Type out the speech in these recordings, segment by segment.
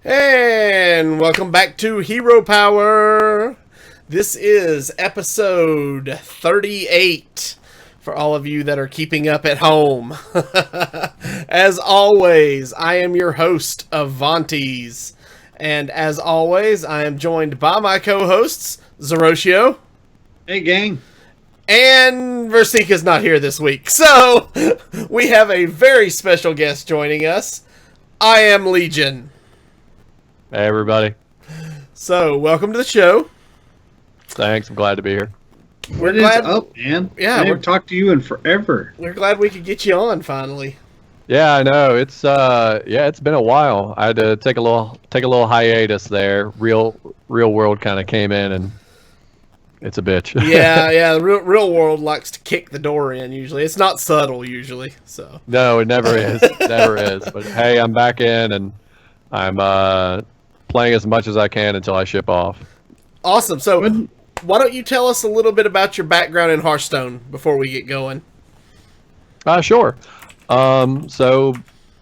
And welcome back to Hero Power. This is episode 38 for all of you that are keeping up at home. As always, I am your host of Vantes. And as always, I am joined by my co-hosts, Zeroshio. Hey, gang. And Versika's not here this week. So, we have a very special guest joining us, iamlegion. Hey, everybody. So, welcome to the show. Thanks. I'm glad to be here. What is up, man? Yeah, I haven't talked to you in forever. We're glad we could get you on finally. Yeah, I know. It's been a while. I had to take a little hiatus there. Real world kind of came in, and it's a bitch. Yeah. The real world likes to kick the door in. Usually, it's not subtle. Usually, so No, it never is. Never is. But hey, I'm back in, and I'm playing as much as I can until I ship off. Awesome. So, why don't you tell us a little bit about your background in Hearthstone before we get going? Sure. So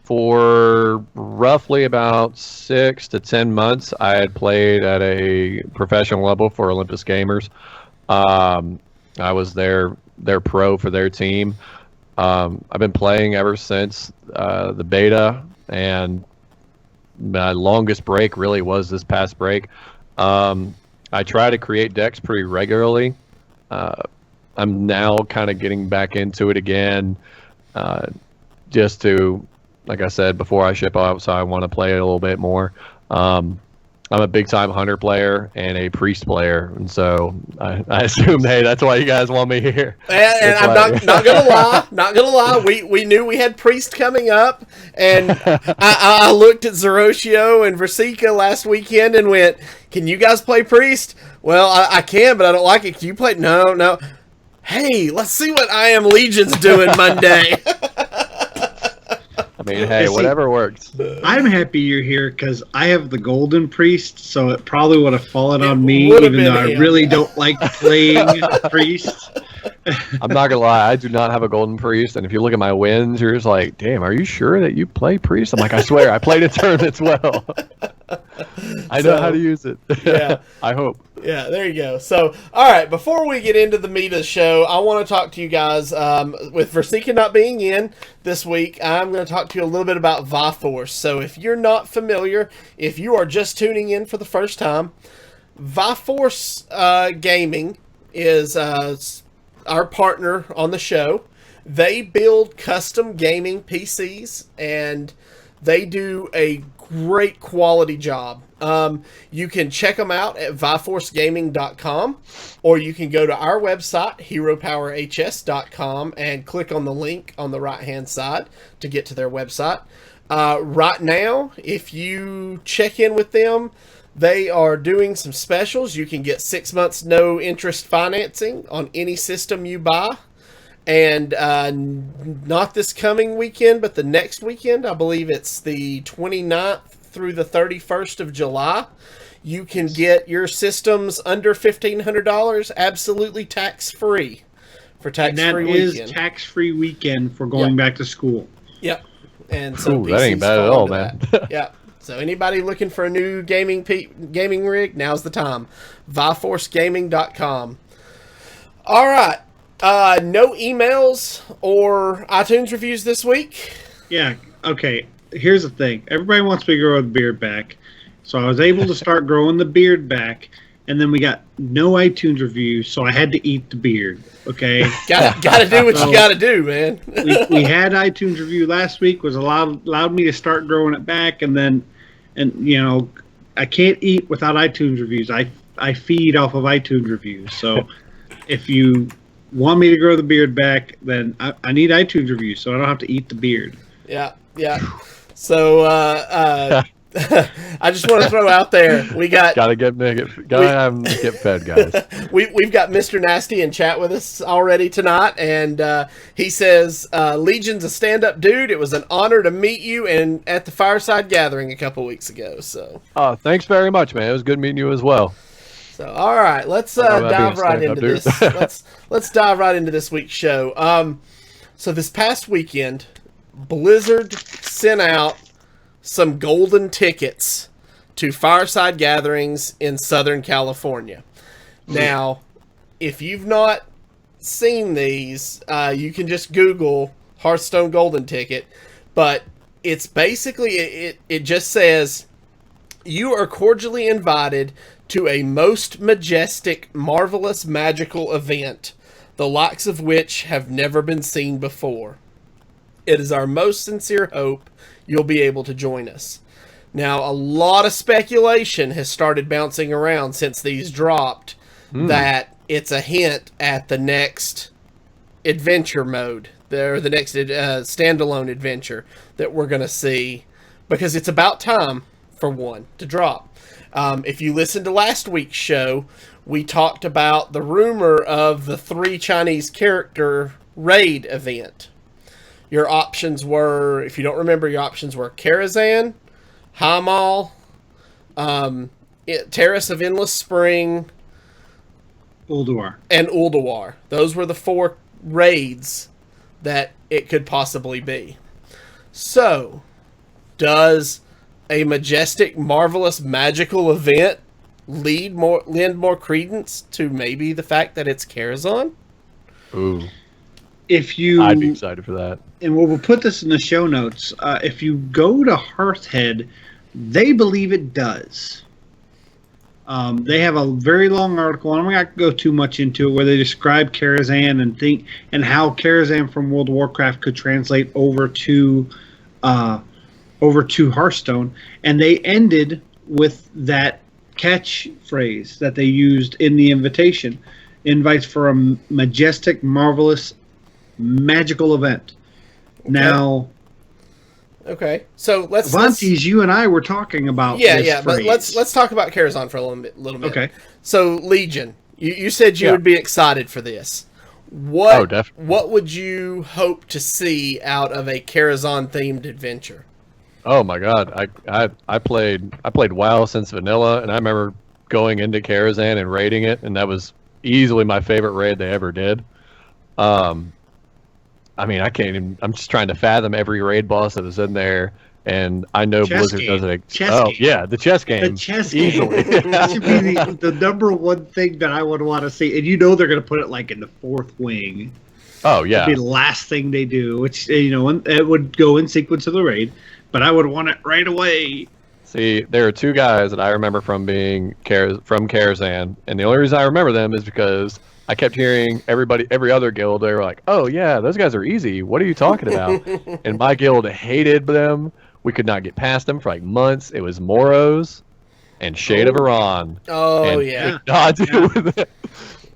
for roughly about 6 to 10 months, I had played at a professional level for Olympus Gamers. I was their pro for their team. I've been playing ever since the beta, and my longest break really was this past break. I try to create decks pretty regularly. I'm now kind of getting back into it again. Just to, like I said, before I ship off, so I want to play it a little bit more. I'm a big-time hunter player and a priest player, and so I assume, hey, that's why you guys want me here. And I'm not gonna lie. We knew we had priest coming up, and I looked at Zeroshio and Versika last weekend and went, "Can you guys play priest?" Well, I can, but I don't like it. Can you play? No. Hey, let's see what iamlegion's doing Monday. I mean, hey, whatever works. I'm happy you're here because I have the golden priest, so it probably would have fallen on me, even though I really don't like playing priest. I'm not gonna lie, I do not have a golden priest, and if you look at my wins, you're just like, damn, are you sure that you play priest? I'm like, I swear, I played a tournament well. I know how to use it. Yeah. I hope. Yeah, there you go. So, all right, before we get into the meat of the show, I want to talk to you guys, with Versika not being in this week, I'm going to talk to you a little bit about Viforce. So, if you're not familiar, if you are just tuning in for the first time, Viforce Gaming is our partner on the show. They build custom gaming PCs, and they do a great quality job. You can check them out at viforcegaming.com, or you can go to our website, heropowerhs.com, and click on the link on the right-hand side to get to their website. Right now, if you check in with them, they are doing some specials. You can get 6 months no interest financing on any system you buy. And not this coming weekend, but the next weekend, I believe it's the 29th through the 31st of July, you can get your systems under $1,500 absolutely tax-free for tax-free weekend. And that is tax-free weekend for going back to school. Yep. And so that ain't bad at all, man. Yeah. So anybody looking for a new gaming rig, now's the time. viforcegaming.com. All right. No emails or iTunes reviews this week? Yeah, okay. Here's the thing. Everybody wants me to grow the beard back. So I was able to start growing the beard back, and then we got no iTunes reviews, so I had to eat the beard, okay? Gotta do what you gotta do, man. we had iTunes review last week, was allowed me to start growing it back, and you know, I can't eat without iTunes reviews. I feed off of iTunes reviews. So if you want me to grow the beard back, then I need iTunes reviews so I don't have to eat the beard. Yeah. So I just want to throw out there, we got gotta have them get fed, guys. We've got Mr. Nasty in chat with us already tonight, and he says, Legion's a stand-up dude. It was an honor to meet you and at the Fireside Gathering a couple weeks ago. So thanks very much, man. It was good meeting you as well. So all right, let's dive right into this. Let's dive right into this week's show. So this past weekend, Blizzard sent out some golden tickets to Fireside Gatherings in Southern California. Now, if you've not seen these, you can just Google Hearthstone Golden Ticket, but it's basically, it just says, you are cordially invited to a most majestic, marvelous, magical event, the likes of which have never been seen before. It is our most sincere hope you'll be able to join us. Now, a lot of speculation has started bouncing around since these dropped that it's a hint at the next adventure mode, or the next standalone adventure that we're going to see, because it's about time for one to drop. If you listened to last week's show, we talked about the rumor of the 3 Chinese character raid event. Your options were, if you don't remember, your options were Karazhan, Hamal, Terrace of Endless Spring, Ulduar. And Ulduar. Those were the 4 raids that it could possibly be. So, does a majestic, marvelous, magical event lend more credence to maybe the fact that it's Karazhan? Ooh. I'd be excited for that. And we'll put this in the show notes. If you go to Hearthhead, they believe it does. They have a very long article. I'm not going to go too much into it, where they describe Karazhan and how Karazhan from World of Warcraft could translate over to Hearthstone. And they ended with that catchphrase that they used in the invitation: invites for a majestic, marvelous, magical event. Okay. Now, okay, so let's you and I were talking about this phrase. But let's talk about Karazhan for a little bit. Okay. So Legion, you said you would be excited for this. What would you hope to see out of a Karazhan themed adventure? Oh my God, I played WoW since vanilla, and I remember going into Karazhan and raiding it, and that was easily my favorite raid they ever did. I mean, I can't even. I'm just trying to fathom every raid boss that was in there, and I know Blizzard does it. Yeah, the chess game. The chess easily. That should be the number one thing that I would want to see, and they're going to put it like in the 4th wing. Oh yeah, it'd be the last thing they do, which it would go in sequence of the raid, but I would want it right away. See, there are 2 guys that I remember from being from Karazhan, and the only reason I remember them is because I kept hearing every other guild, they were like, oh yeah, those guys are easy. What are you talking about? And my guild hated them. We could not get past them for like months. It was Moros and Shade of Iran. Oh, and yeah.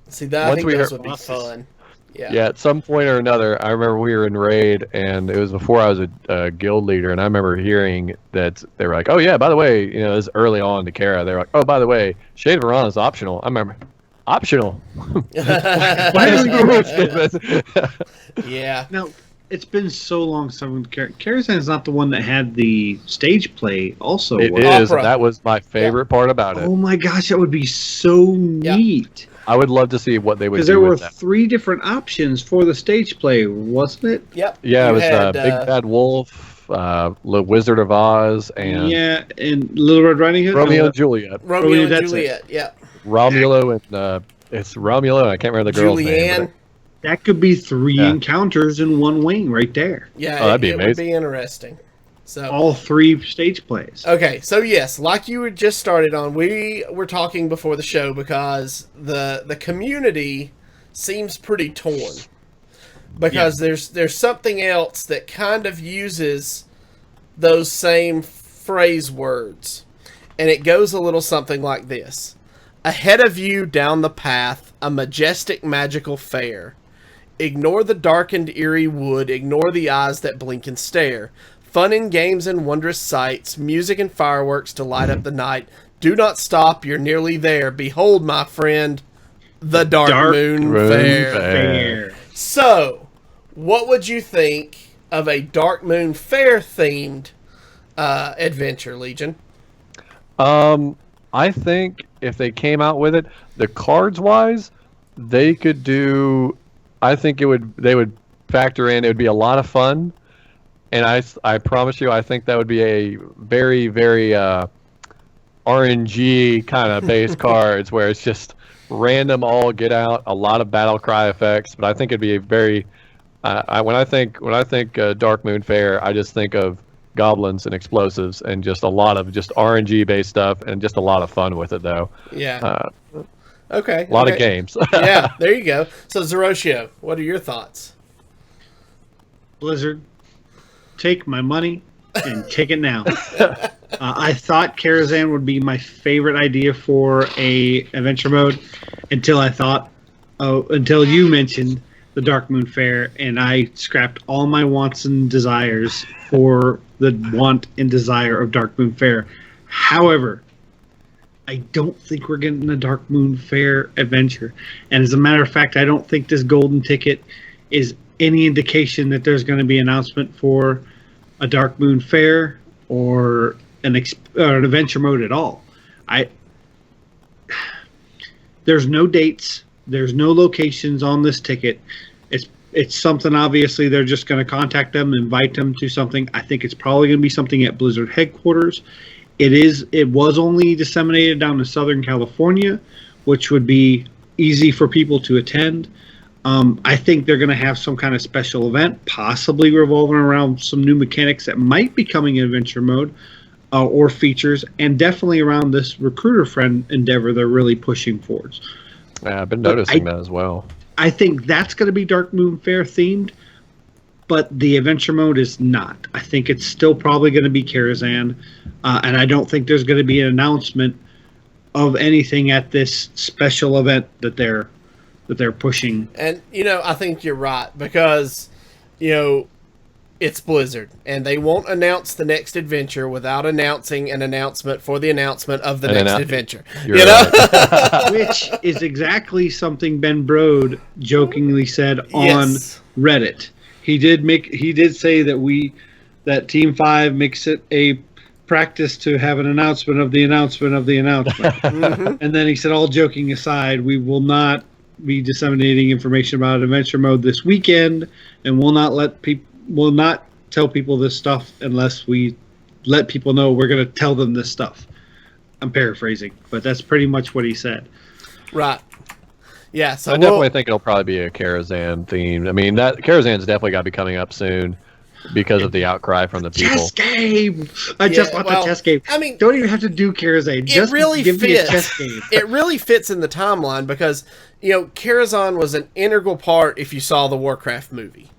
See, I think those would be fun. Yeah, at some point or another, I remember we were in raid, and it was before I was a guild leader, and I remember hearing that they were like, oh yeah, by the way, it was early on to Kara. They were like, oh, by the way, Shade of Iran is optional. I remember. Optional. Yeah. Now, it's been so long since Karazhan is not the one that had the stage play also. It is. That was my favorite part about it. Oh my gosh, that would be so neat. I would love to see what they would do. Because there were 3 different options for the stage play, wasn't it? Yep. Yeah, it was Big Bad Wolf, The Wizard of Oz, and and Little Red Riding Hood. Romeo and Juliet. Romeo and Juliet. Yeah. Romulo and it's Romulo, and I can't remember the girl's name. That could be 3 encounters in 1 wing right there. Yeah, that'd be amazing. Would be interesting. So all 3 stage plays. Okay, so yes, like you had just started on, we were talking before the show because the community seems pretty torn. Because there's something else that kind of uses those same phrase words. And it goes a little something like this. Ahead of you down the path, a majestic magical fair. Ignore the darkened eerie wood, ignore the eyes that blink and stare. Fun and games and wondrous sights, music and fireworks to light up the night. Do not stop, you're nearly there. Behold, my friend, the Dark Moon Fair. So, what would you think of a Dark Moon Fair themed adventure, Legion? I think if they came out with it, the cards wise, they could do. I think they would factor in. It would be a lot of fun, and I promise you, I think that would be a very, very RNG kind of base cards where it's just random all get out, a lot of battle cry effects. But I think it'd be a very when I think Dark Moon Fair, I just think of goblins and explosives and just a lot of just RNG based stuff and just a lot of fun with it though. Yeah. Okay. A lot of games. Yeah, there you go. So Zeroshio, what are your thoughts? Blizzard, take my money and take it now. I thought Karazhan would be my favorite idea for a adventure mode until you mentioned the Dark Moon Fair, and I scrapped all my wants and desires for the want and desire of Dark Moon Fair. However, I don't think we're getting a Dark Moon Fair adventure. And as a matter of fact, I don't think this golden ticket is any indication that there's going to be an announcement for a Dark Moon Fair or an adventure mode at all. There's no dates. There's no locations on this ticket. It's something, obviously, they're just going to contact them, invite them to something. I think it's probably going to be something at Blizzard headquarters. It was only disseminated down to Southern California, which would be easy for people to attend. I think they're going to have some kind of special event, possibly revolving around some new mechanics that might be coming in adventure mode or features, and definitely around this recruiter friend endeavor they're really pushing forwards. Yeah, I've been noticing that as well. I think that's going to be Dark Moon Fair themed, but the adventure mode is not. I think it's still probably going to be Karazhan, and I don't think there's going to be an announcement of anything at this special event that they're pushing. And I think you're right, because it's Blizzard, and they won't announce the next adventure without announcing an announcement for the announcement of the next adventure. Right. Which is exactly something Ben Brode jokingly said on Reddit. He did say that Team 5 makes it a practice to have an announcement of the announcement of the announcement. Mm-hmm. And then he said, all joking aside, we will not be disseminating information about adventure mode this weekend, and will not tell people this stuff unless we let people know we're going to tell them this stuff. I'm paraphrasing, but that's pretty much what he said. Right. Yeah, so I definitely think it'll probably be a Karazhan theme. I mean, that Karazhan's definitely got to be coming up soon because of the outcry from the people. Chess game! I just want the chess game. I mean, don't even have to do Karazhan. Just give me a chess game. It really fits in the timeline because, Karazhan was an integral part if you saw the Warcraft movie.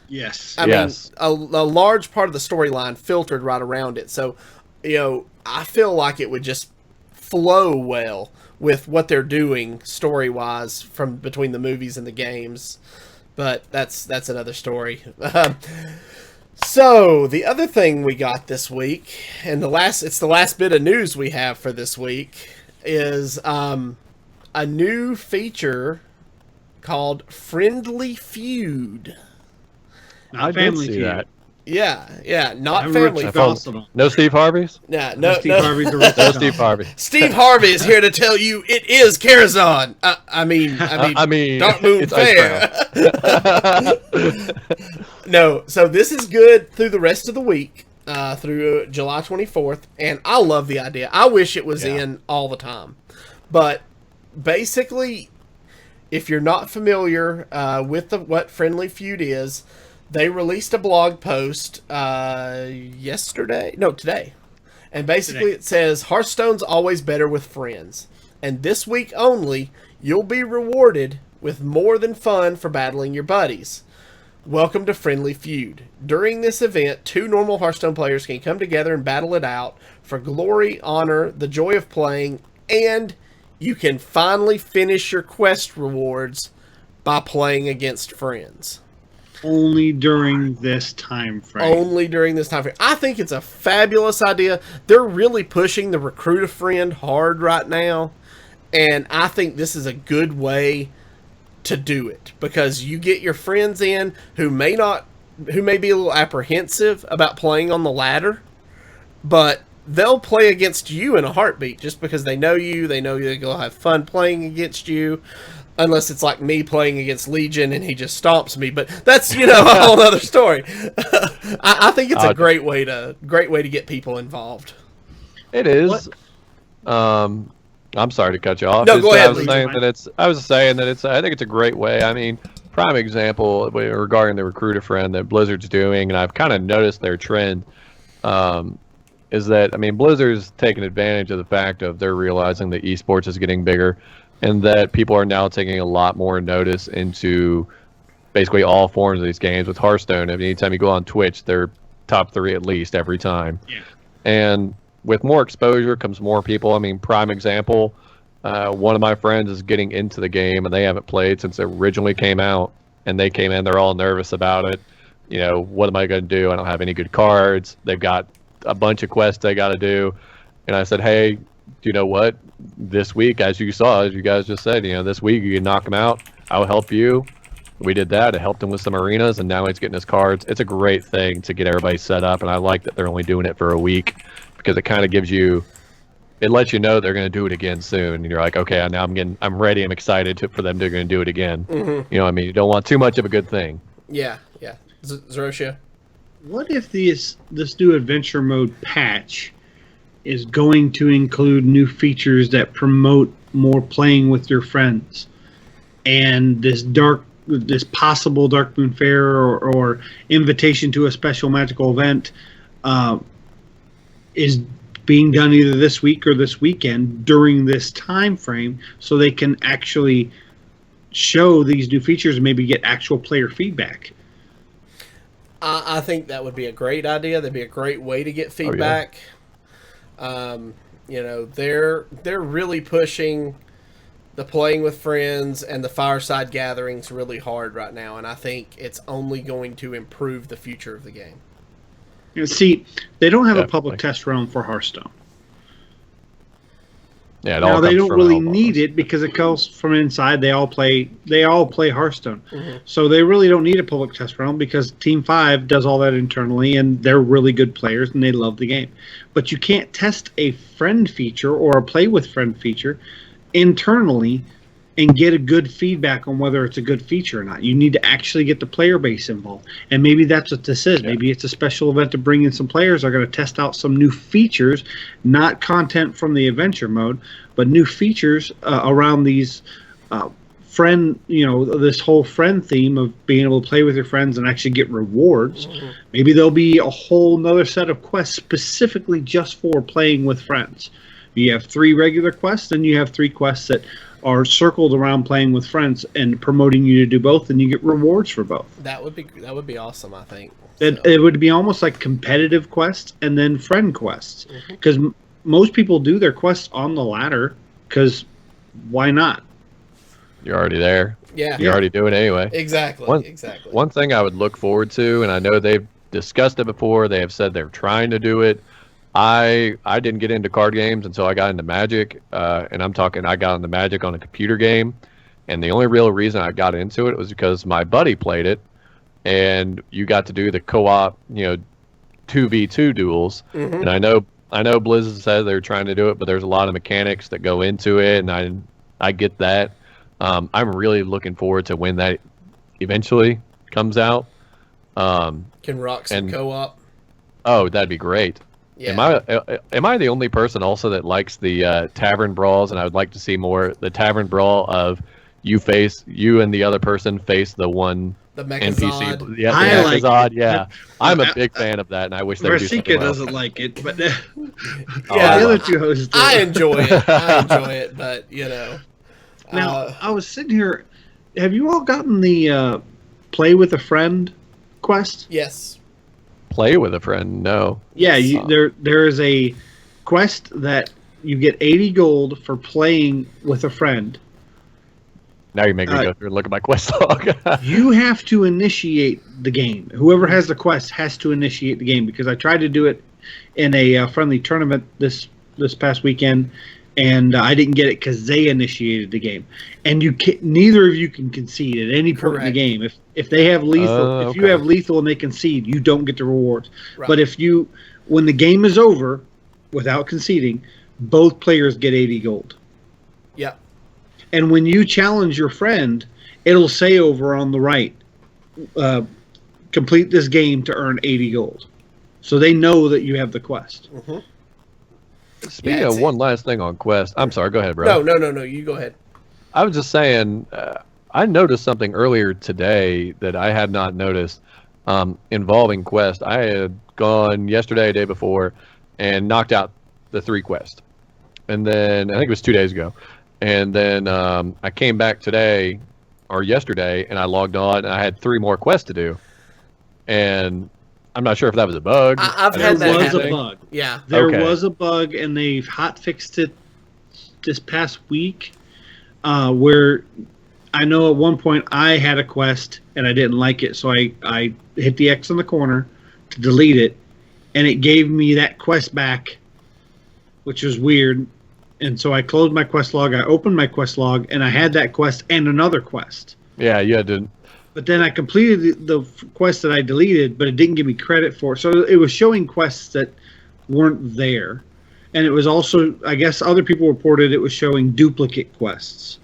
Yes. I mean, a large part of the storyline filtered right around it. So, I feel like it would just flow well with what they're doing story-wise from between the movies and the games. But that's another story. So, the other thing we got this week, and it's the last bit of news we have for this week, is a new feature called Friendly Feud. Not Family Feud. That. Yeah, not Family Feud. No Steve Harvey's? No Steve Harvey's. No Steve Harvey. Steve Harvey is here to tell you it is Karazhan. I mean, Dark Moon Fair. No, so this is good through the rest of the week, through July 24th, and I love the idea. I wish it was in all the time. But basically, if you're not familiar with what Friendly Feud is, they released a blog post today. And basically it says, Hearthstone's always better with friends. And this week only, you'll be rewarded with more than fun for battling your buddies. Welcome to Friendly Feud. During this event, 2 normal Hearthstone players can come together and battle it out for glory, honor, the joy of playing, and you can finally finish your quest rewards by playing against friends. Only during this time frame. I think it's a fabulous idea. They're really pushing the recruit a friend hard right now, and I think this is a good way to do it because you get your friends in who may be a little apprehensive about playing on the ladder, but they'll play against you in a heartbeat just because they know you. They know they're going to have fun playing against you. Unless it's like me playing against Legion and he just stomps me, but that's a whole other story. I think it's a great way to get people involved. It is. I'm sorry to cut you off. No, go ahead, I was Lee. saying that it's. I was saying that it's. I think it's a great way. I mean, prime example regarding the recruiter friend that Blizzard's doing, and I've kind of noticed their trend. Is that I mean, Blizzard's taking advantage of the fact of they're realizing that esports is getting bigger, and that people are now taking a lot more notice into basically all forms of these games. With Hearthstone, I mean, anytime you go on Twitch, they're top 3 at least every time. Yeah. And with more exposure comes more people. I mean, prime example, one of my friends is getting into the game, and they haven't played since it originally came out. And they came in, they're all nervous about it. You know, what am I going to do? I don't have any good cards. They've got a bunch of quests they got to do. And I said, hey, do you know what? This week, as you saw, as you guys just said, you know, this week you can knock him out. I'll help you. We did that. I helped him with some arenas, and now he's getting his cards. It's a great thing to get everybody set up, and I like that they're only doing it for a week because it kind of gives you, it lets you know they're going to do it again soon. And you're like, okay, now I'm ready. I'm excited for them to do it again. Mm-hmm. You know what I mean? You don't want too much of a good thing. Yeah. Zerosia? What if this new adventure mode patch is going to include new features that promote more playing with your friends, and this possible Dark Moon Fair or invitation to a special magical event is being done either this week or this weekend during this time frame, so they can actually show these new features and maybe get actual player feedback? I think that would be a great idea. That'd be a great way to get feedback. You know, they're really pushing the playing with friends and the Fireside Gatherings really hard right now, and I think it's only going to improve the future of the game. You know, see, they don't have Definitely. a public test realm for Hearthstone. Yeah, Now they don't really need it because it comes from inside. They all play Hearthstone, so they really don't need a public test realm because Team 5 does all that internally, and they're really good players and they love the game. But you can't test a friend feature or a play with friend feature internally and get a good feedback on whether it's a good feature or not. You need to actually get the player base involved, and maybe that's what this is. Yeah. Maybe it's a special event to bring in some players. They're going to test out some new features, not content from the adventure mode, but new features around these friend, you know, this whole friend theme of being able to play with your friends and actually get rewards. Maybe there'll be a whole nother set of quests specifically just for playing with friends. You have 3 regular quests, and you have 3 quests that are circled around playing with friends and promoting you to do both, and you get rewards for both. That would be awesome, I think. It would be almost like competitive quests and then friend quests, because most people do their quests on the ladder, because why not? You're already there. Yeah. You're already doing it anyway. Exactly. One thing I would look forward to, and I know they've discussed it before, they have said they're trying to do it. I didn't get into card games until I got into Magic, and I'm talking I got into Magic on a computer game, and the only real reason I got into it was because my buddy played it, and you got to do the co-op, 2v2 duels, and I know Blizzard says they're trying to do it, but there's a lot of mechanics that go into it, and I get that. I'm really looking forward to when that eventually comes out. Can rock some co-op. Oh, that'd be great. Yeah. Am I the only person also that likes the tavern brawls? And I would like to see more the tavern brawl of you and the other person face the Mechazod. NPC. Yeah, the Mechazod. Yeah, I'm a big fan of that, and I wish they would do something else. doesn't like it, but yeah, the other 2 hosts do. I enjoy it. But now I was sitting here. Have you all gotten the play with a friend quest? Yes. Play with a friend? No. Yeah, there is a quest that you get 80 gold for playing with a friend. Now you're making me go through and look at my quest log. You have to initiate the game. Whoever has the quest has to initiate the game, because I tried to do it in a friendly tournament this past weekend, and I didn't get it because they initiated the game. And neither of you can concede at any point in the game. If they have lethal, if you have lethal and they concede, you don't get the rewards. Right. But when the game is over, without conceding, both players get 80 gold. Yep. And when you challenge your friend, it'll say over on the right, complete this game to earn 80 gold. So they know that you have the quest. Speaking of one last thing on Quest, I'm sorry. Go ahead, bro. No. You go ahead. I was just saying, I noticed something earlier today that I had not noticed involving Quest. I had gone yesterday, day before, and knocked out the 3 quests. And then, I think it was 2 days ago. And then I came back today, or yesterday, and I logged on, and I had 3 more quests to do. And I'm not sure if that was a bug. I've had that happen. There was a bug. Yeah. There was a bug, and they've hot fixed it this past week, where I know at one point I had a quest, and I didn't like it, so I hit the X in the corner to delete it, and it gave me that quest back, which was weird. And so I closed my quest log, I opened my quest log, and I had that quest and another quest. Yeah, you had to. But then I completed the quest that I deleted, but it didn't give me credit for it. So it was showing quests that weren't there. And it was also, I guess other people reported it was showing duplicate quests.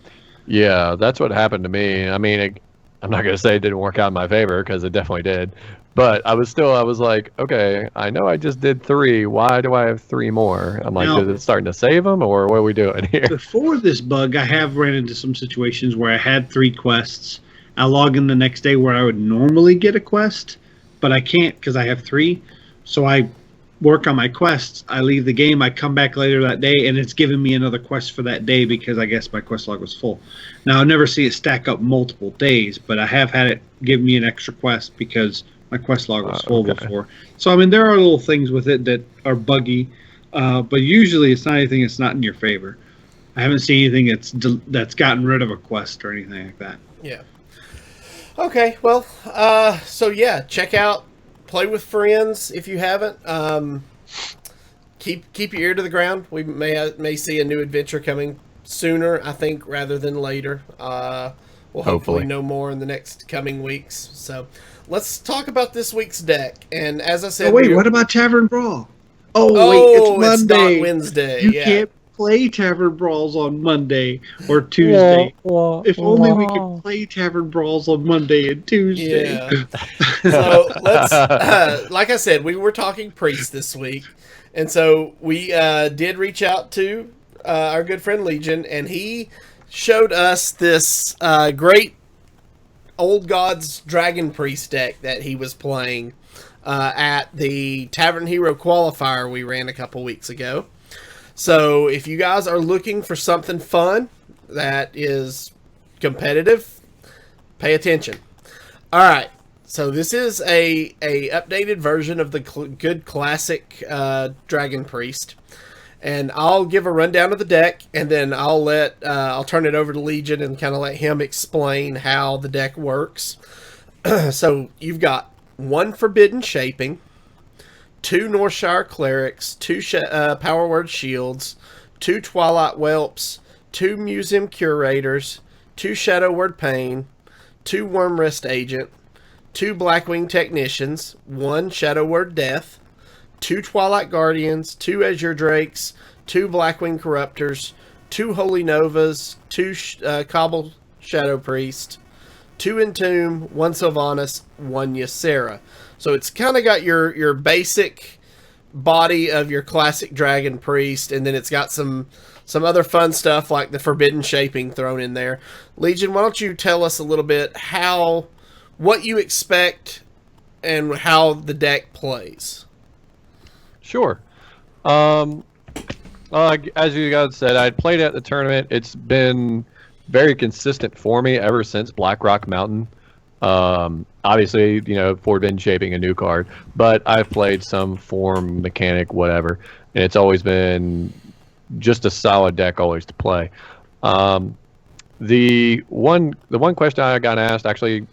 Yeah, that's what happened to me. I mean, I'm not going to say it didn't work out in my favor, because it definitely did. But I was like, okay, I know I just did 3. Why do I have 3 more? I'm like, is it starting to save them, or what are we doing here? Before this bug, I have ran into some situations where I had 3 quests. I log in the next day where I would normally get a quest, but I can't because I have 3. So I work on my quests. I leave the game. I come back later that day, and it's giving me another quest for that day because I guess my quest log was full. Now, I've never seen it stack up multiple days, but I have had it give me an extra quest because my quest log was full before. So, I mean, there are little things with it that are buggy, but usually it's not anything that's not in your favor. I haven't seen anything that's gotten rid of a quest or anything like that. Yeah. Okay, well, so yeah, check out Play with Friends if you haven't. Keep your ear to the ground. We may see a new adventure coming sooner, I think, rather than later. We'll hopefully know more in the next coming weeks. So let's talk about this week's deck. And as I said, what about Tavern Brawl? Wait, it's Monday. It's not Wednesday. You can't play Tavern Brawls on Monday or Tuesday. If only we could play Tavern Brawls on Monday and Tuesday. Yeah. So let's, like I said, we were talking Priest this week. And so we did reach out to our good friend Legion, and he showed us this great Old Gods Dragon Priest deck that he was playing at the Tavern Hero qualifier we ran a couple weeks ago. So if you guys are looking for something fun that is competitive, pay attention. All right. So this is a updated version of the good classic Dragon Priest. And I'll give a rundown of the deck, and then I'll turn it over to Legion and kind of let him explain how the deck works. So you've got 1 Forbidden Shaping, 2 Northshire Clerics, 2 Power Word Shields, 2 Twilight Whelps, 2 Museum Curators, 2 Shadow Word Pain, 2 Wormrest Agent, 2 Blackwing Technicians, 1 Shadow Word Death, 2 Twilight Guardians, 2 Azure Drakes, 2 Blackwing Corruptors, 2 Holy Novas, 2 Cobble Shadow Priest, 2 Entomb, 1 Sylvanas, 1 Ysera. So it's kind of got your basic body of your classic Dragon Priest, and then it's got some other fun stuff like the Forbidden Shaping thrown in there. Legion, why don't you tell us a little bit what you expect and how the deck plays? Sure. As you guys said, I played at the tournament. It's been very consistent for me ever since Blackrock Mountain. Obviously, Forbidden Shaping a new card, but I've played some form, mechanic, whatever, and it's always been just a solid deck always to play. The one question I got asked actually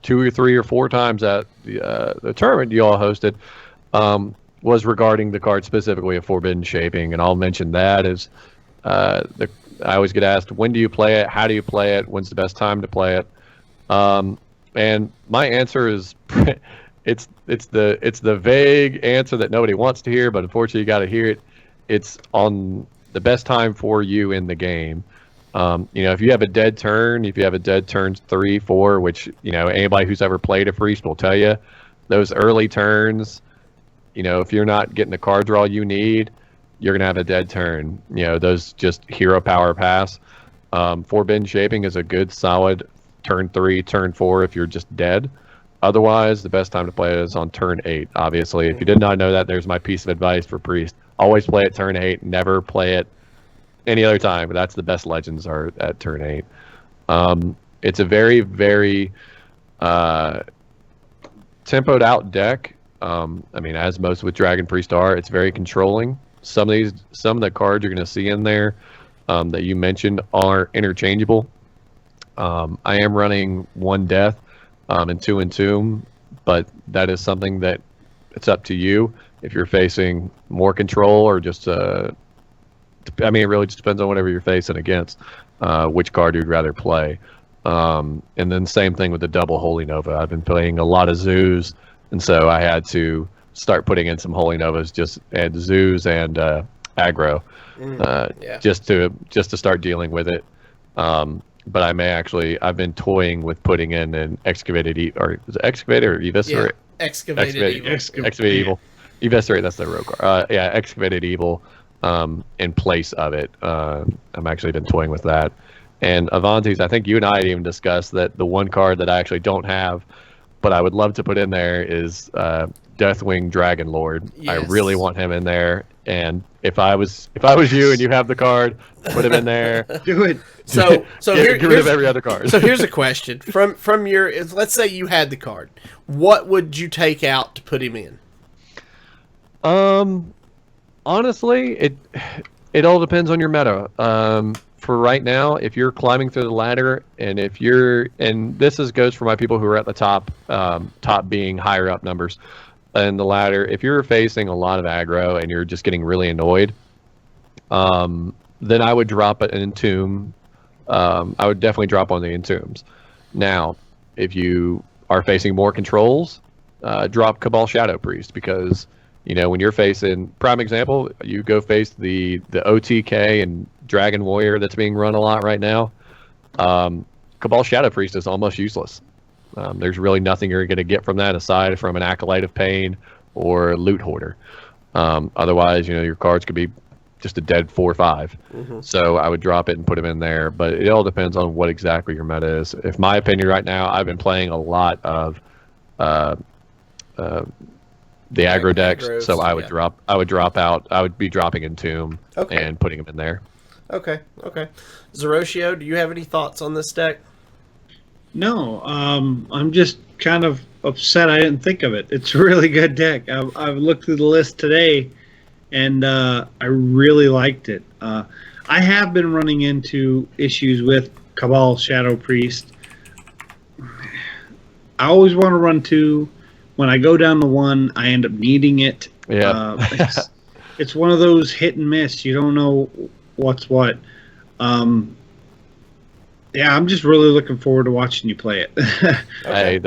2 or 3 or 4 times at the tournament you all hosted was regarding the card specifically of Forbidden Shaping, and I'll mention that as I always get asked, when do you play it? How do you play it? When's the best time to play it? And my answer is it's the vague answer that nobody wants to hear, but unfortunately you got to hear it. It's on the best time for you in the game. If you have a dead turn, if you have a dead turn 3, 4, which anybody who's ever played a Priest will tell you, those early turns, if you're not getting the card draw you need, you're going to have a dead turn. Those just hero power pass. Forbidden Shaping is a good solid turn 3, turn 4 if you're just dead. Otherwise, the best time to play it is on turn 8. Obviously, if you did not know that, there's my piece of advice for Priest. Always play it turn 8. Never play it any other time. But that's the best legends are at turn 8. It's a very, very tempoed out deck. As most with Dragon Priest are, it's very controlling. Some of the cards you're going to see in there that you mentioned are interchangeable. I am running 1 Death and 2 Entomb, but that is something that it's up to you if you're facing more control or just. It really just depends on whatever you're facing against, which card you'd rather play. And then same thing with the double Holy Nova. I've been playing a lot of Zoos, and so I had to start putting in some Holy Novas, just add Zoos and aggro, just to start dealing with it. But I've been toying with putting in an Excavated or is it Excavated or Eviscerate? Yeah, Excavated Evil. Eviscerate, that's the rogue card. Excavated Evil in place of it. I've actually been toying with that. And Avanti's, I think you and I had even discussed that the one card that I actually don't have, but I would love to put in there is Deathwing Dragon Lord. Yes. I really want him in there. And if I was you and you have the card, put him in there. Do it. So get rid of every other card. So here's a question from your. Let's say you had the card. What would you take out to put him in? Honestly, it all depends on your meta. For right now, if you're climbing through the ladder, and this goes for my people who are at the top being higher up numbers in the ladder. If you're facing a lot of aggro and you're just getting really annoyed, then I would drop an Entomb. I would definitely drop on the Entombs. Now, if you are facing more controls, drop Cabal Shadow Priest, because when you're facing, prime example, you go face the OTK and Dragon Warrior that's being run a lot right now. Cabal Shadow Priest is almost useless. There's really nothing you're going to get from that aside from an Acolyte of Pain or Loot Hoarder. Otherwise, your cards could be just a dead 4/5. Mm-hmm. So I would drop it and put him in there, but it all depends on what exactly your meta is. If my opinion right now, I've been playing a lot of the aggro decks, so I would drop out. I would be dropping Entomb and putting him in there. Okay. Zeroshio, do you have any thoughts on this deck? No, I'm just kind of upset I didn't think of it. It's a really good deck. I've looked through the list today, and I really liked it. I have been running into issues with Cabal Shadow Priest. I always want to run 2. When I go down to 1, I end up needing it. Yeah. It's one of those hit and miss. You don't know what's what. I'm just really looking forward to watching you play it. Hey,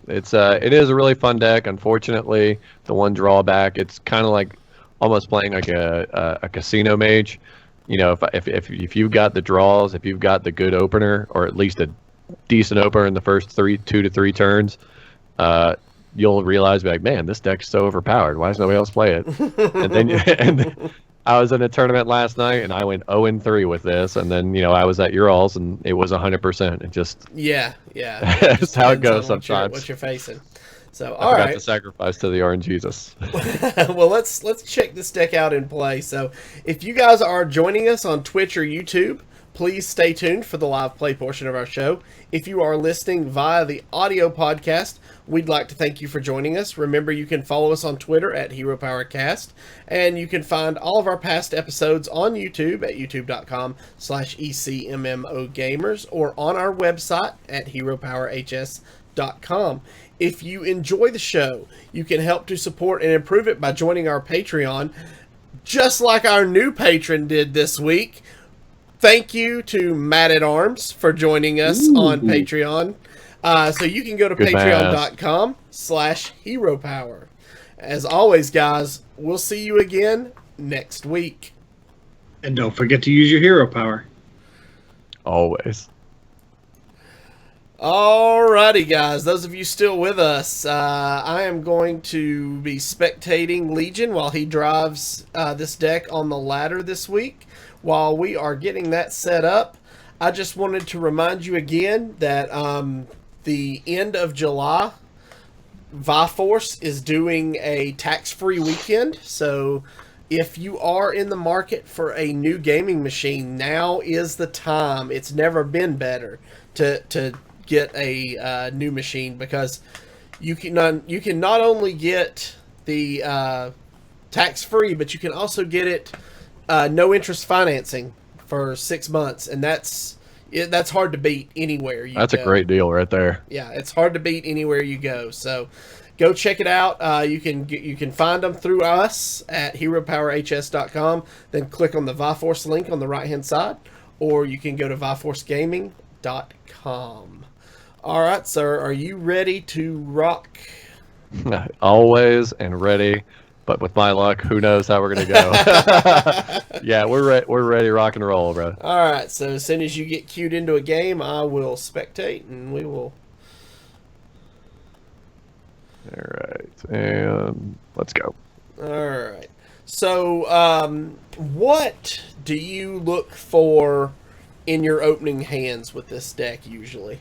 it is a really fun deck. Unfortunately, the one drawback, it's kind of like almost playing like a casino mage. If you've got the draws, if you've got the good opener, or at least a decent opener in the first 2 to 3 turns, you'll realize, man, this deck's so overpowered. Why does nobody else play it? and I was in a tournament last night, and I went 0-3 with this. And then, I was at your alls, and it was 100%. It just that's how it goes sometimes. What you're facing. So, I forgot to sacrifice to the Orange Jesus. Well, let's check this deck out in play. So, if you guys are joining us on Twitch or YouTube, please stay tuned for the live play portion of our show. If you are listening via the audio podcast, we'd like to thank you for joining us. Remember, you can follow us on Twitter at HeroPowerCast, and you can find all of our past episodes on YouTube at youtube.com/ECMMOGamers or on our website at HeroPowerHS.com. If you enjoy the show, you can help to support and improve it by joining our Patreon, just like our new patron did this week. Thank you to Matt at Arms for joining us on Patreon. So you can go to patreon.com/HeroPower. As always, guys, we'll see you again next week. And don't forget to use your hero power. Always. Alrighty, guys. Those of you still with us, I am going to be spectating Legion while he drives this deck on the ladder this week. While we are getting that set up, I just wanted to remind you again that the end of July, Viforce is doing a tax-free weekend. So if you are in the market for a new gaming machine, now is the time. It's never been better to get a new machine, because you can not only get the tax-free, but you can also get it no interest financing for 6 months, and that's hard to beat anywhere you That's go. a great deal right there. Yeah, it's hard to beat anywhere you go. So go check it out. You can find them through us at heropowerhs.com. Then click on the Viforce link on the right hand side, or you can go to viforcegaming.com. All right, sir. Are you ready to rock? Always and ready, but with my luck, who knows how we're gonna go? Yeah, we're ready, rock and roll, bro. All right. So as soon as you get queued into a game, I will spectate, and we will. All right, and let's go. All right. So, what do you look for in your opening hands with this deck usually?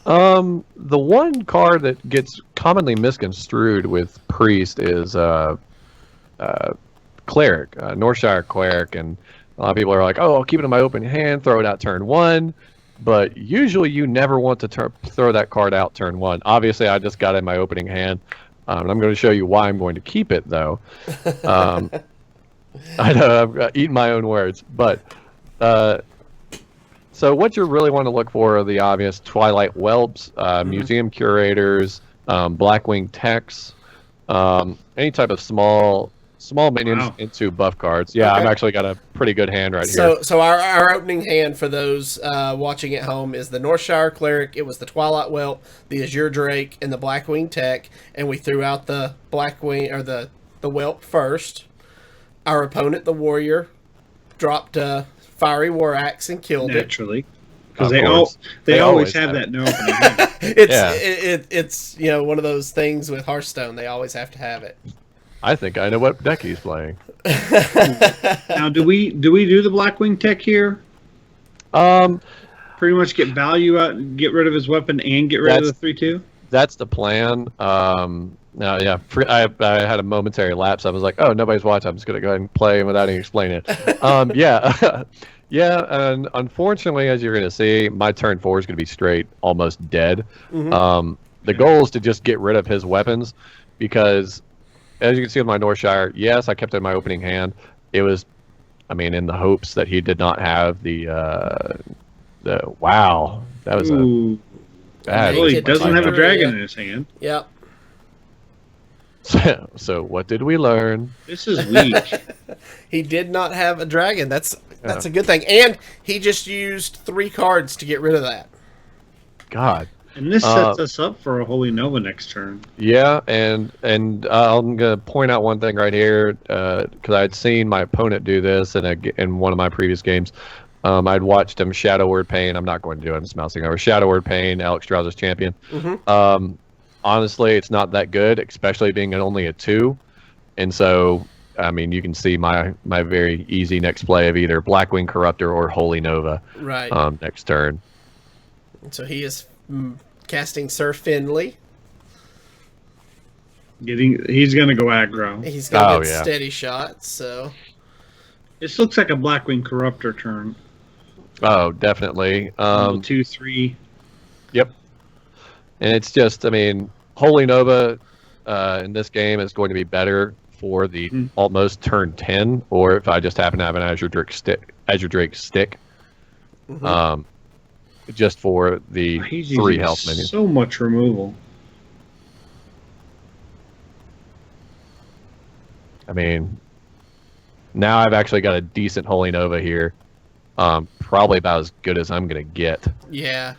The one card that gets commonly misconstrued with Priest is Cleric, Northshire Cleric, and a lot of people are like, "Oh, I'll keep it in my open hand, throw it out turn one." But usually, you never want to throw that card out turn one. Obviously, I just got it in my opening hand, and I'm going to show you why I'm going to keep it, though. I know I've eaten my own words, but so what you really want to look for are the obvious Twilight Whelps, Museum Curators, Blackwing Techs, any type of small minions into buff cards. Yeah, Okay. I've actually got a pretty good hand right here. So our opening hand for those watching at home is the Northshire Cleric. It was the Twilight Whelp, the Azure Drake, and the Blackwing Tech, and we threw out the Blackwing or the Whelp first. Our opponent, the Warrior, dropped a Fiery War Axe and killed Naturally, because Of they course. they They always always have have that in their opening hand. it. Yeah. It's one of those things with Hearthstone. They always have to have it. I think I know what deck he's playing. Now, do we do the Blackwing Tech here? Pretty much get value out, get rid of his weapon, and get rid of the 3/2. That's the plan. Now, yeah, I had a momentary lapse. I was like, "Oh, nobody's watching. I'm just gonna go ahead and play without even explaining it." Yeah, yeah. And unfortunately, as you're gonna see, my turn 4 is gonna be straight, almost dead. Mm-hmm. The goal is to just get rid of his weapons, because, as you can see with my Northshire, yes, I kept it in my opening hand. It was, I mean, in the hopes that he did not have the wow. That was Ooh, bad. well, he Naked doesn't have a Tiger, dragon yeah. in his hand. Yep. So what did we learn? This is weak. He did not have a dragon. That's a good thing. And he just used 3 cards to get rid of that. God. And this sets us up for a Holy Nova next turn. Yeah, and I'm gonna point out one thing right here, because I'd seen my opponent do this in one of my previous games. I'd watched him Shadow Word Pain. I'm not going to do it. I'm just mousing over. Shadow Word Pain, Alex Strauss's champion. Mm-hmm. Honestly, it's not that good, especially being only a 2. And so, I mean, you can see my very easy next play of either Blackwing Corruptor or Holy Nova Right. next turn. So he is casting Sir Finley. He's gonna go aggro. He's going to Oh, get yeah. steady shots. So This looks like a Blackwing Corruptor turn. Oh, definitely. 2/3. Yep. And it's just, I mean, Holy Nova in this game is going to be better for the almost turn 10, or if I just happen to have an Azure Drake stick. Mhm. Just for the He's 3 using health minions. so much removal. I mean, now I've actually got a decent Holy Nova here. Probably about as good as I'm going to get. yeah,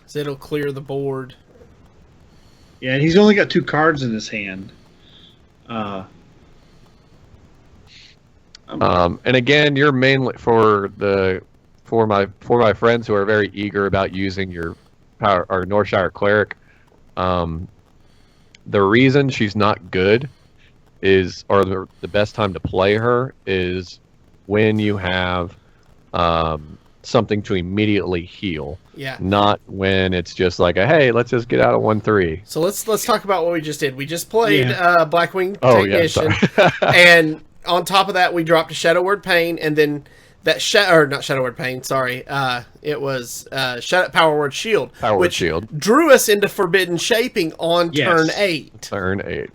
so it'll clear the board. Yeah, and he's only got 2 cards in his hand. And again, you're mainly for my friends who are very eager about using your power or Northshire cleric. The reason she's not good is, or the best time to play her is when you have something to immediately heal. Yeah. Not when it's just like hey, let's just get out of 1/3. So let's talk about what we just did. We just played Blackwing Technician, and on top of that, we dropped a Shadow Word Pain, and then that not Shadow Word Pain. Sorry, it was Power Word Shield, which drew us into Forbidden Shaping on turn 8. Turn 8.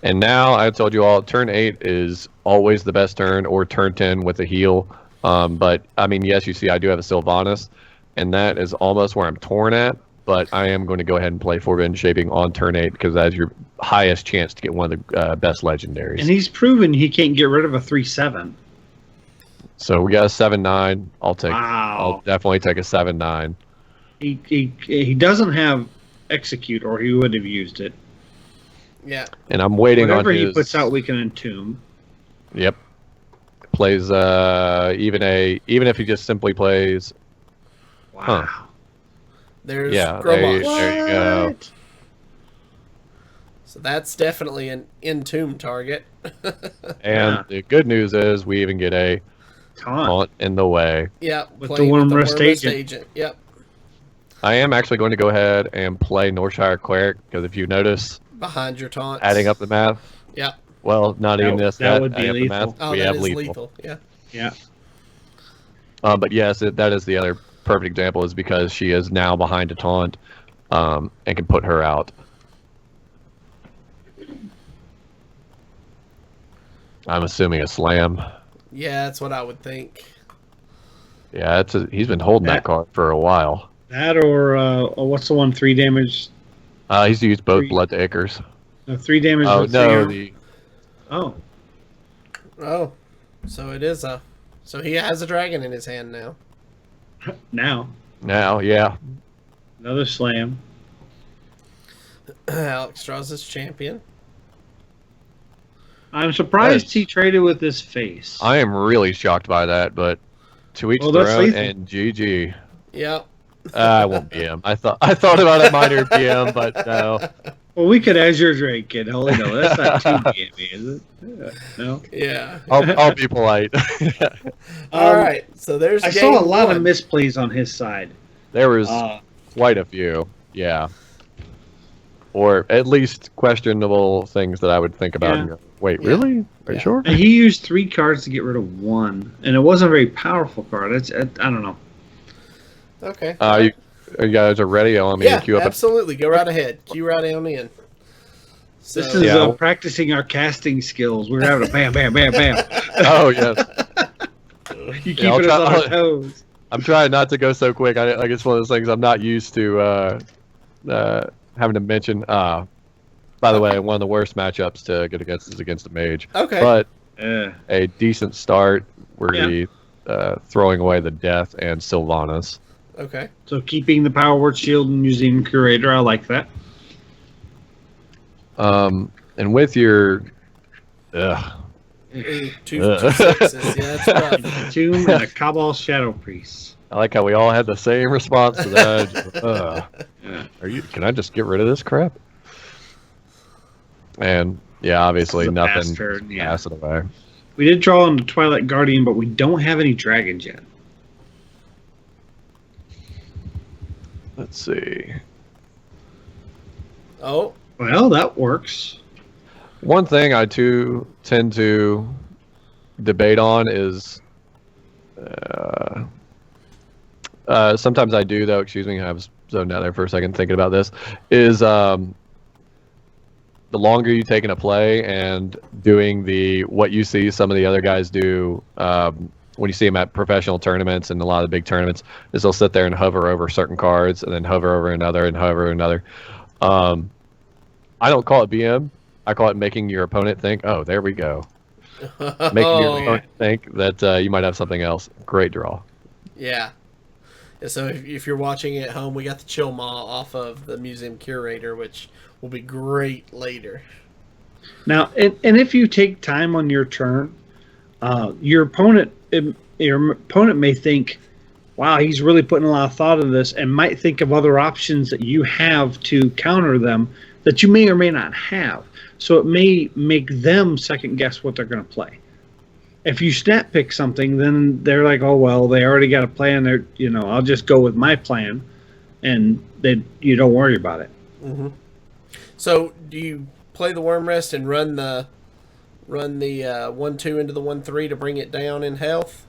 And now I told you all, turn 8 is always the best turn, or turn 10 with a heal. But I mean, yes, you see, I do have a Sylvanas, and that is almost where I'm torn at. But I am going to go ahead and play Forbidden Shaping on turn 8 because that is your highest chance to get one of the best legendaries. And he's proven he can't get rid of a 3/7. So we got a 7/9. Wow. I'll definitely take a 7/9. He doesn't have Execute, or he would have used it. Yeah. And I'm waiting Whatever on his... he puts out, we can entomb. Yep. Plays even if he just simply plays. Wow. There's there Grommash. you go. So that's definitely an entomb target. And the good news is we even get a taunt in the way. Yeah, with the Wormrust agent. Yep. I am actually going to go ahead and play Northshire Cleric because if you notice, behind your taunts, adding up the math. Yeah. Well, not even this. That would be lethal. We have lethal. Yeah. Yeah. But yes, that is the other perfect example, is because she is now behind a taunt, and can put her out. I'm assuming a slam. Yeah, that's what I would think. Yeah, he's been holding that card for a while. That or what's the one, 3 damage? He's used both Blood to Acres. No, 3 damage. Oh, no. Oh, so it is so he has a dragon in his hand now. Now, yeah. Another slam. Alex draws his champion. I'm surprised he traded with his face. I am really shocked by that, but to each their own, and GG. Yep. I won't BM. I thought about a minor BM, but no. Well, we could Azure Drake, kid. Holy no, that's not too BM, is it? No. Yeah. I'll be polite. All right. So there's. I saw a lot of misplays on his side. There was quite a few. Yeah. Or at least questionable things that I would think about. And go, wait, really? Are you sure? And he used 3 cards to get rid of 1, and it wasn't a very powerful card. I don't know. Okay. You guys are ready? I want me to queue up. Absolutely. Go right ahead. Queue right on in. So, this is practicing our casting skills. We're having a bam, bam, bam, bam. Oh, yes. You keep us on our toes. I'm trying not to go so quick. I guess one of those things I'm not used to having to mention. By the way, one of the worst matchups to get against is against a mage. Okay. But a decent start. We're throwing away the Death and Sylvanas. Okay. So keeping the Power Word Shield and Museum Curator, I like that. And with your... 2 6s. Yeah, that's rough. Tomb and a Cabal Shadow Priest. I like how we all had the same response to that. Can I just get rid of this crap? And yeah, obviously nothing. Pass it away. We did draw on the Twilight Guardian, but we don't have any dragons yet. Let's see. Oh. Well, that works. One thing I tend to debate on is sometimes I do, though. Excuse me, I was zoned out there for a second thinking about this. Is the longer you take in a play and doing what you see some of the other guys do when you see them at professional tournaments and a lot of the big tournaments, is they'll sit there and hover over certain cards and then hover over another and hover another. I don't call it BM. I call it making your opponent think, oh, there we go. Making your opponent think that you might have something else. Great draw. Yeah. So if you're watching at home, we got the Chill Maw off of the Museum Curator, which will be great later. Now, and if you take time on your turn, your opponent may think, wow, he's really putting a lot of thought into this and might think of other options that you have to counter them that you may or may not have. So it may make them second guess what they're going to play. If you snap pick something, then they're like, oh, well, they already got a plan. They're, I'll just go with my plan, and then you don't worry about it. Mm-hmm. So do you play the Worm Rest and run the 1/2 into the 1/3 to bring it down in health?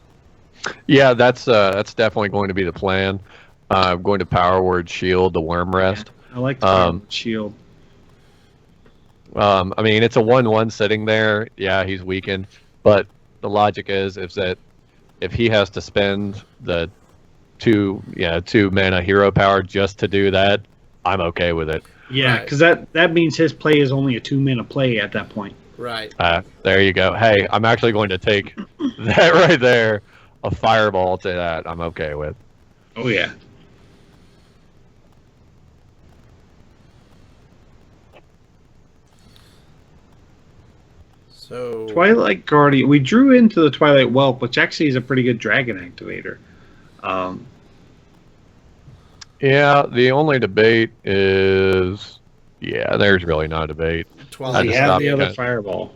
Yeah, that's definitely going to be the plan. I'm going to Power Word Shield the Worm Rest. Yeah, I like the shield. I mean, it's a 1/1 sitting there. Yeah, he's weakened, but the logic is that if he has to spend the 2 mana hero power just to do that, I'm okay with it. Yeah, because that means his play is only a 2 mana play at that point. Right. There you go. Hey, I'm actually going to take that right there, a fireball to that. I'm okay with. Oh yeah. So Twilight Guardian. We drew into the Twilight Whelp, which actually is a pretty good dragon activator. Yeah, the only debate is, there's really not a debate. Twilight. We have the other fireball.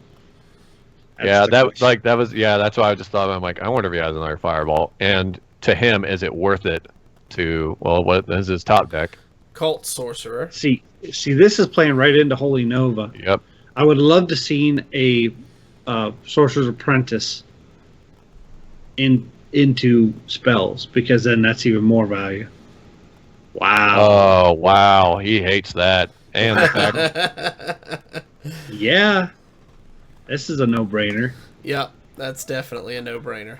That's that's why I just thought, I'm like, I wonder if he has another fireball. And to him, is it worth it to, what is his top deck? Cult Sorcerer. See, this is playing right into Holy Nova. Yep. I would love to see a Sorcerer's Apprentice into spells, because then that's even more value. Wow. Oh, wow. He hates that. And the fact yeah. This is a no-brainer. Yep, that's definitely a no-brainer.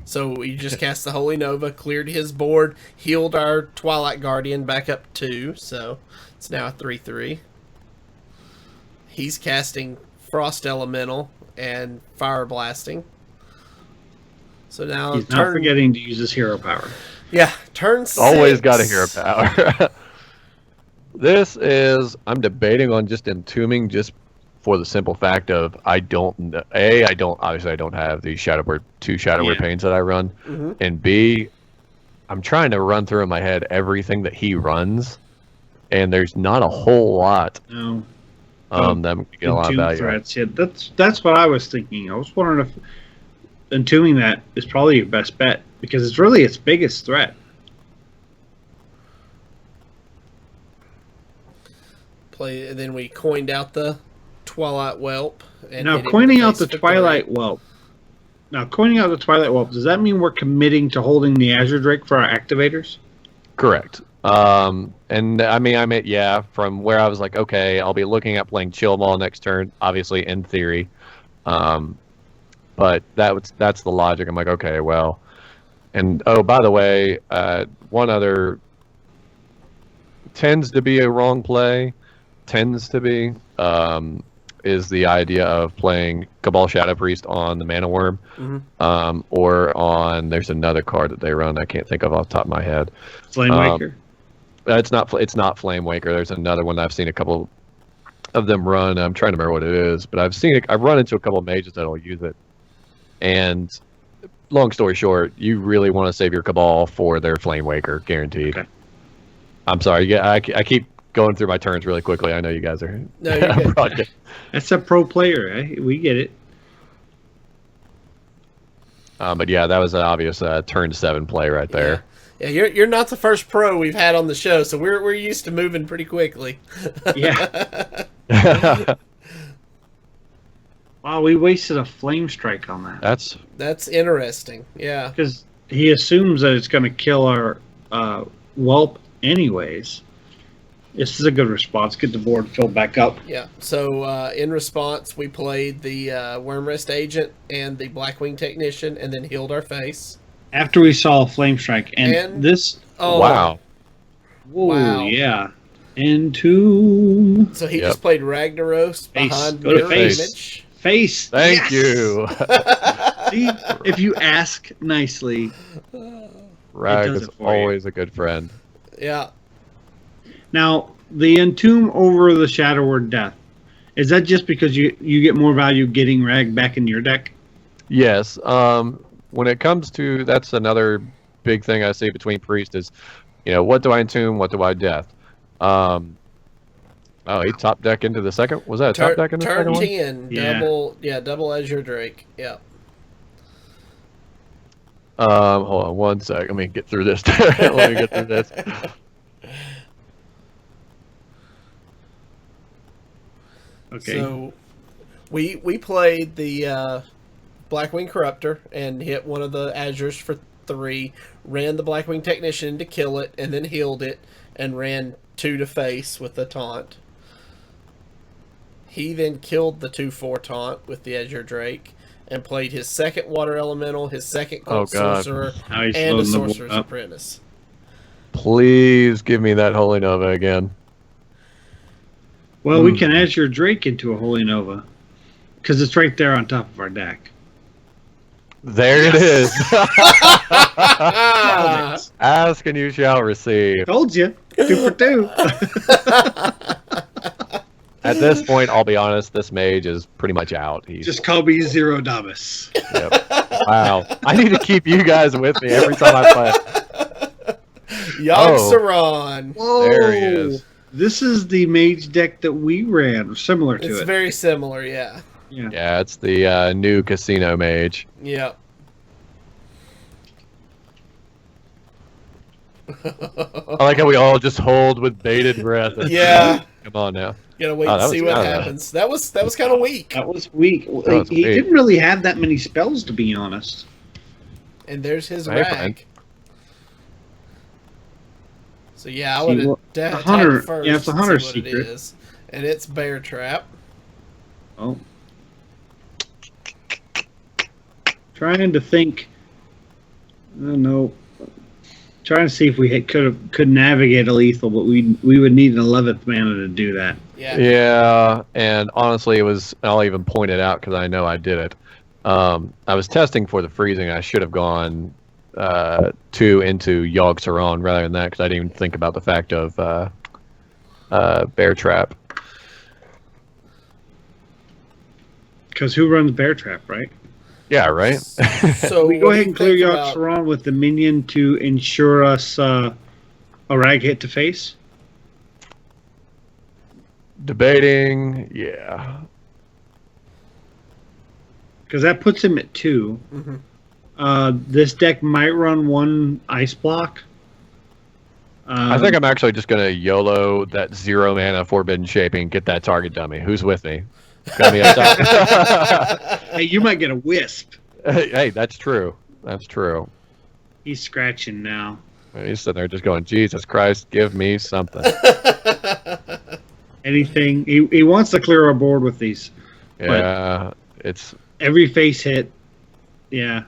So we just cast the Holy Nova, cleared his board, healed our Twilight Guardian back up 2, so it's now a 3/3. He's casting Frost Elemental and Fire Blasting. So now He's not forgetting to use his hero power. Yeah, turn 6. always got a hero power. I'm debating on just entombing, just for the simple fact of I don't have the two Shadow Word Pains that I run, and B, I'm trying to run through in my head everything that he runs, and there's not a whole lot. No. That would get a lot of value. Threats. Yeah, that's what I was thinking. I was wondering if entombing that is probably your best bet, because it's really its biggest threat. Then we coined out the Twilight Whelp. And Now coining out the Twilight Whelp. Does that mean we're committing to holding the Azure Drake for our activators? Correct. And I mean, from where I was like, okay, I'll be looking at playing Chill Maul next turn, obviously in theory. But that's the logic. I'm like, okay, well, and by the way, one other tends to be a wrong play, is the idea of playing Cabal Shadow Priest on the Mana Worm, or on, there's another card that they run I can't think of off the top of my head. Flamewaker. It's not Flamewaker. There's another one that I've seen a couple of them run. I'm trying to remember what it is, but I've run into a couple of mages that'll use it. And long story short, you really want to save your Cabal for their Flamewaker, guaranteed. Okay. I'm sorry. Yeah, I keep going through my turns really quickly. I know you guys are. No, you're good. That's a pro player. Eh? We get it. But yeah, that was an obvious turn 7 play right there. Yeah, you're not the first pro we've had on the show, so we're used to moving pretty quickly. Yeah. Wow, we wasted a Flame Strike on that. That's interesting. Yeah. Because he assumes that it's going to kill our Whelp anyways. This is a good response. Get the board filled back up. Yeah. So in response, we played the Wormrest Agent and the Blackwing Technician, and then healed our face. After we saw Flame Strike, and this. Oh wow! Whoa! Wow. Yeah. Entomb. So he just played Ragnaros behind mirror image. Face. Thank you. See, if you ask nicely, Rag is always a good friend. Yeah. Now, the Entomb over the Shadow Word Death, is that just because you get more value getting Rag back in your deck? Yes. When it comes to, that's another big thing I see between priest is, what do I entomb, what do I death? Oh, he top deck into the second. Was that a top deck in the turn second one? 10, double Azure Drake. Yeah. Hold on one sec. Let me get through this. Let me get through this. Okay. So we played the Blackwing Corruptor and hit one of the Azures for 3, ran the Blackwing Technician to kill it, and then healed it, and ran 2 to face with the taunt. He then killed the 2/4 taunt with the Azure Drake and played his second Water Elemental, his second Cult Sorcerer, and a Sorcerer's Apprentice. Please give me that Holy Nova again. Well, we can Azure Drake into a Holy Nova because it's right there on top of our deck. There it is. Ask and you shall receive. Told you. 2 for 2. At this point, I'll be honest, this mage is pretty much out. Just call me Zero Damas. Yep. Wow. I need to keep you guys with me every time I play. Yogg-Saron. Whoa. There he is. This is the mage deck that we ran, similar to it. It's very similar, yeah. Yeah, it's the new casino mage. Yep. I like how we all just hold with bated breath. Yeah. Come on now. Gotta wait and see what happens. That was kind of weak. That was weak. He didn't really have that many spells, to be honest. And there's his rag. So yeah, I would have Hunter first. Yeah, it's a Hunter Secret. Secret. It is. And it's Bear Trap. Oh. Trying to think. I don't know. Trying to see if we could navigate a lethal, but we would need an 11th mana to do that. Yeah, and honestly, I'll even point it out because I know I did it. I was testing for the freezing. I should have gone 2 into Yogg-Saron rather than that because I didn't even think about the fact of Bear Trap. Because who runs Bear Trap, right? Yeah, right? So we go ahead and clear Yogg-Saron with the minion to ensure us a rag hit to face. Debating, yeah. Because that puts him at 2. Mm-hmm. This deck might run 1 ice block. I think I'm actually just going to YOLO that 0 mana Forbidden Shaping, get that target dummy. Who's with me? Got me Hey, you might get a wisp. Hey, that's true. That's true. He's scratching now. He's sitting there just going, Jesus Christ, give me something. Anything. He wants to clear our board with these. Yeah, it's... Every face hit. Yeah.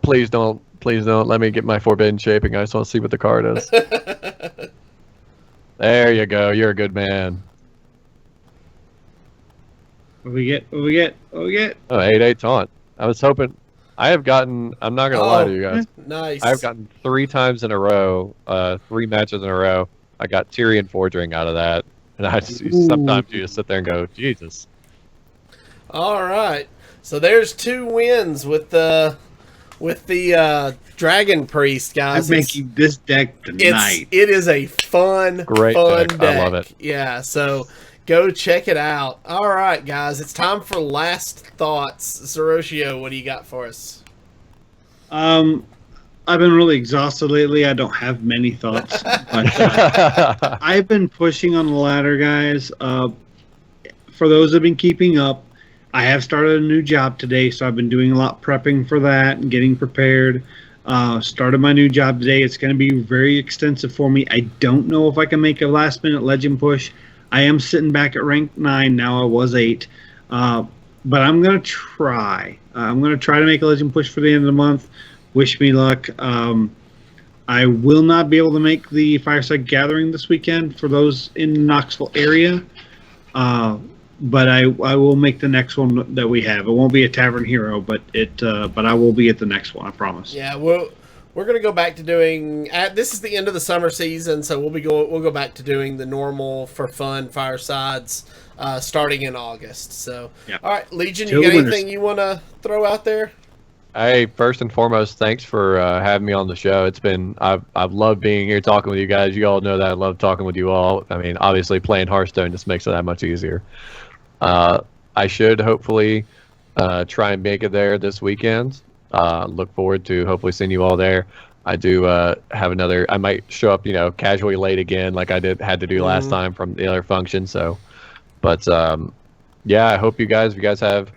Please don't let me get my Forbidden Shaping. I just want to see what the card is. There you go. You're a good man. What we get? Oh, 8/8 taunt. I was hoping. I have gotten. I'm not gonna lie to you guys. Nice. I've gotten 3 times in a row, 3 matches in a row. I got Tyrion Forging out of that, and sometimes you just sit there and go, Jesus. All right. So there's 2 wins with the Dragon Priest, guys. I'm making this deck tonight. It is a fun deck. I love it. Yeah. So. Go check it out. All right, guys. It's time for last thoughts. Zeroshio, what do you got for us? I've been really exhausted lately. I don't have many thoughts. But, I've been pushing on the ladder, guys. For those that have been keeping up, I have started a new job today, so I've been doing a lot prepping for that and getting prepared. Started my new job today. It's going to be very extensive for me. I don't know if I can make a last-minute legend push. I am sitting back at rank 9 now. I was 8, but I'm gonna try. I'm gonna try to make a legend push for the end of the month. Wish me luck. I will not be able to make the Fireside Gathering this weekend for those in the Knoxville area, but I will make the next one that we have. It won't be a Tavern Hero, but I will be at the next one. I promise. Yeah, we're going to go back to doing. This is the end of the summer season, so we'll go back to doing the normal for fun firesides starting in August. So, yeah. All right, Legion, you got anything you want to throw out there? Hey, first and foremost, thanks for having me on the show. I've loved being here talking with you guys. You all know that I love talking with you all. I mean, obviously playing Hearthstone just makes it that much easier. I should hopefully try and make it there this weekend. Look forward to hopefully seeing you all there. I do have another. I might show up, casually late again, like I had to do last time from the other function. So, but yeah, I hope if you guys have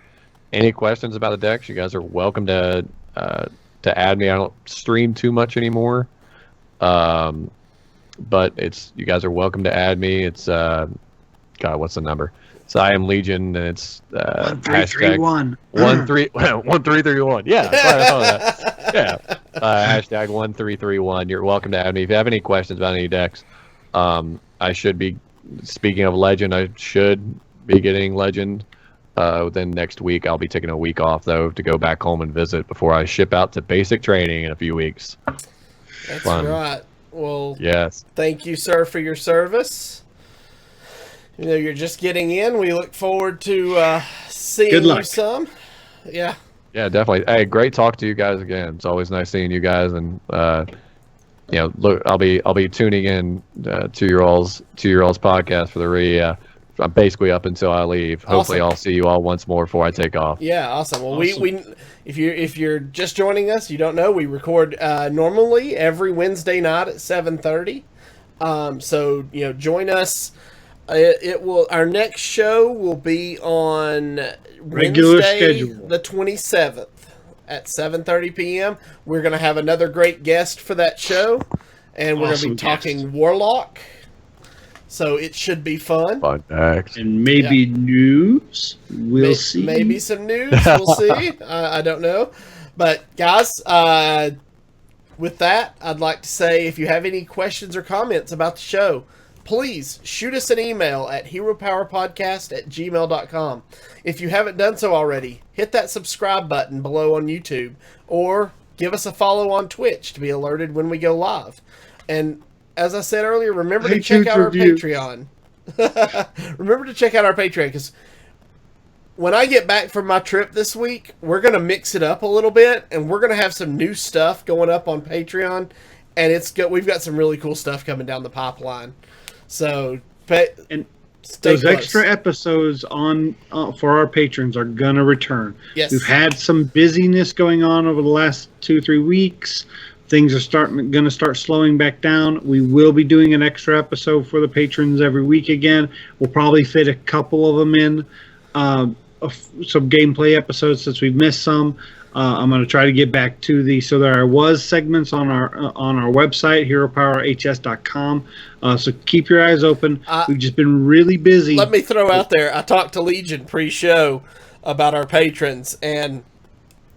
any questions about the decks, you guys are welcome to add me. I don't stream too much anymore, but you guys are welcome to add me. It's God, what's the number? It's iamlegion, and it's 1331. 1331. Yeah, I thought that. Yeah, hashtag 1331. You're welcome to add me if you have any questions about any decks. I should be, speaking of Legend, I should be getting Legend. Within next week. I'll be taking a week off though to go back home and visit before I ship out to basic training in a few weeks. That's fun. Right. Well, yes. Thank you, sir, for your service. You're just getting in. We look forward to seeing you some. Yeah. Yeah, definitely. Hey, great talk to you guys again. It's always nice seeing you guys, and look, I'll be tuning in to your all's podcast for the I'm basically up until I leave. Hopefully, I'll see you all once more before I take off. Yeah, awesome. Well, we if you're just joining us, you don't know, we record normally every Wednesday night at 7:30. So join us. Our next show will be on regular Wednesday, schedule, the 27th at 7:30 p.m. We're gonna have another great guest for that show, and we're gonna be talking Warlock. So it should be fun. Fun facts. And maybe news. We'll see. Maybe some news. We'll see. I don't know. But guys, with that, I'd like to say if you have any questions or comments about the show, please shoot us an email at heropowerpodcast@gmail.com. If you haven't done so already, hit that subscribe button below on YouTube, or give us a follow on Twitch to be alerted when we go live. And as I said earlier, remember to check out our Patreon. Remember to check out our Patreon, because when I get back from my trip this week, we're going to mix it up a little bit, and we're going to have some new stuff going up on Patreon, and we've got some really cool stuff coming down the pipeline. So, those extra episodes for our patrons are going to return. Yes. We've had some busyness going on over the last 2-3 weeks. Things are going to start slowing back down. We will be doing an extra episode for the patrons every week again. We'll probably fit a couple of them in, some gameplay episodes since we've missed some. I'm going to try to get back to so there was segments on our website, heropowerhs.com. So keep your eyes open. We've just been really busy. Let me throw out there, I talked to Legion pre-show about our patrons, and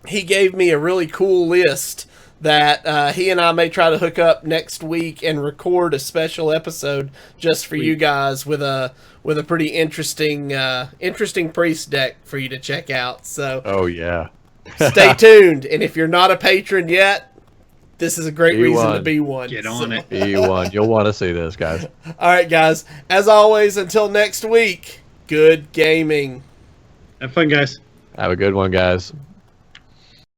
he gave me a really cool list that he and I may try to hook up next week and record a special episode just for you guys with a pretty interesting priest deck for you to check out. So oh yeah. Stay tuned, and if you're not a patron yet, this is a great reason to be one. Get on it. Be one. You'll want to see this, guys. All right, guys. As always, until next week, good gaming. Have fun, guys. Have a good one, guys.